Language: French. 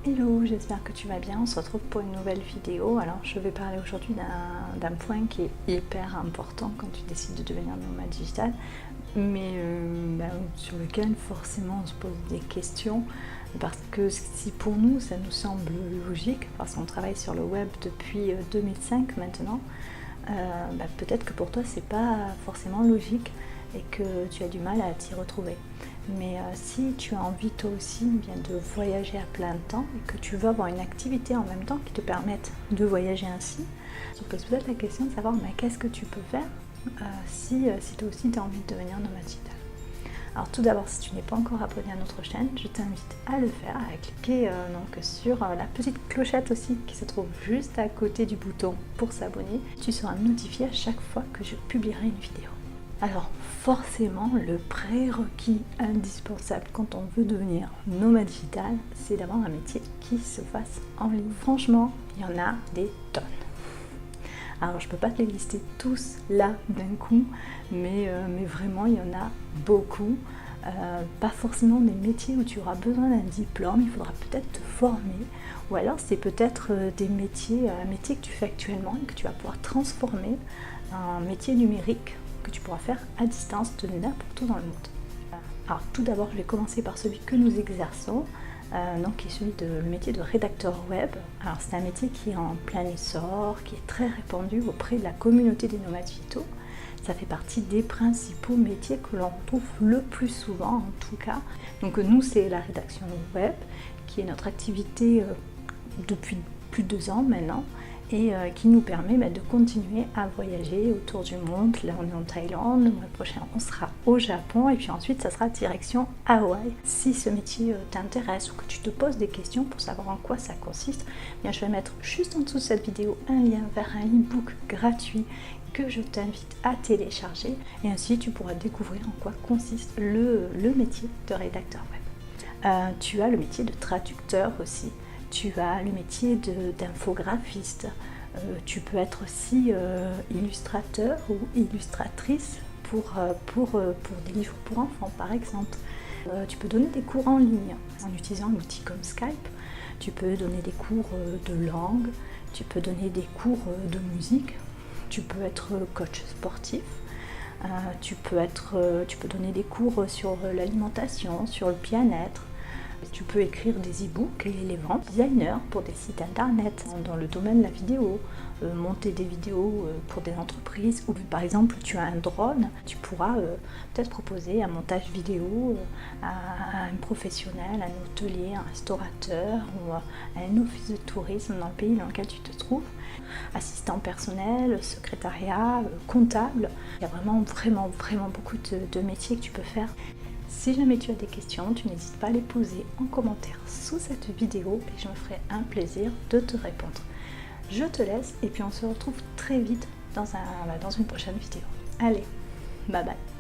Hello, j'espère que tu vas bien. On se retrouve pour une nouvelle vidéo. Alors, je vais parler aujourd'hui d'un point qui est hyper important quand tu décides de devenir nomade digital, mais sur lequel forcément on se pose des questions, parce que si pour nous ça nous semble logique, parce qu'on travaille sur le web depuis 2005 maintenant, peut-être que pour toi c'est pas forcément logique et que tu as du mal à t'y retrouver. Mais si tu as envie toi aussi de voyager à plein temps et que tu veux avoir une activité en même temps qui te permette de voyager ainsi, tu te poses peut-être la question de savoir qu'est-ce que tu peux faire si toi aussi tu as envie de devenir nomade digital. Alors tout d'abord, si tu n'es pas encore abonné à notre chaîne, je t'invite à le faire, à cliquer sur la petite clochette aussi qui se trouve juste à côté du bouton pour s'abonner. Tu seras notifié à chaque fois que je publierai une vidéo. Alors forcément, le prérequis indispensable quand on veut devenir nomade digital, c'est d'avoir un métier qui se fasse en ligne. Franchement, il y en a des tonnes. Alors je ne peux pas te les lister tous là d'un coup, mais vraiment il y en a beaucoup. Pas forcément des métiers où tu auras besoin d'un diplôme, il faudra peut-être te former, ou alors c'est peut-être un métier que tu fais actuellement et que tu vas pouvoir transformer en métier numérique que tu pourras faire à distance de n'importe où dans le monde. Alors tout d'abord, je vais commencer par celui que nous exerçons, qui est celui de le métier de rédacteur web. Alors c'est un métier qui est en plein essor, qui est très répandu auprès de la communauté des nomades digitaux. Ça fait partie des principaux métiers que l'on retrouve le plus souvent en tout cas. Donc nous, c'est la rédaction web qui est notre activité depuis plus de 2 ans maintenant, et qui nous permet de continuer à voyager autour du monde. Là on est en Thaïlande, le mois prochain on sera au Japon et puis ensuite ça sera direction Hawaï. Si ce métier t'intéresse ou que tu te poses des questions pour savoir en quoi ça consiste, je vais mettre juste en dessous de cette vidéo un lien vers un e-book gratuit que je t'invite à télécharger, et ainsi tu pourras découvrir en quoi consiste le métier de rédacteur web. Tu as le métier de traducteur aussi. Tu as le métier d'infographiste, tu peux être aussi illustrateur ou illustratrice pour des livres pour enfants par exemple. Tu peux donner des cours en ligne en utilisant un outil comme Skype, tu peux donner des cours de langue, tu peux donner des cours de musique, tu peux être coach sportif, tu peux donner des cours sur l'alimentation, sur le bien-être. Tu peux écrire des e-books et les vendre. Designer pour des sites internet dans le domaine de la vidéo, monter des vidéos pour des entreprises, ou par exemple tu as un drone, tu pourras peut-être proposer un montage vidéo à un professionnel, à un hôtelier, un restaurateur ou à un office de tourisme dans le pays dans lequel tu te trouves. Assistant personnel, secrétariat, comptable. Il y a vraiment beaucoup de métiers que tu peux faire. Si jamais tu as des questions, tu n'hésites pas à les poser en commentaire sous cette vidéo et je me ferai un plaisir de te répondre. Je te laisse et puis on se retrouve très vite dans une prochaine vidéo. Allez, bye bye.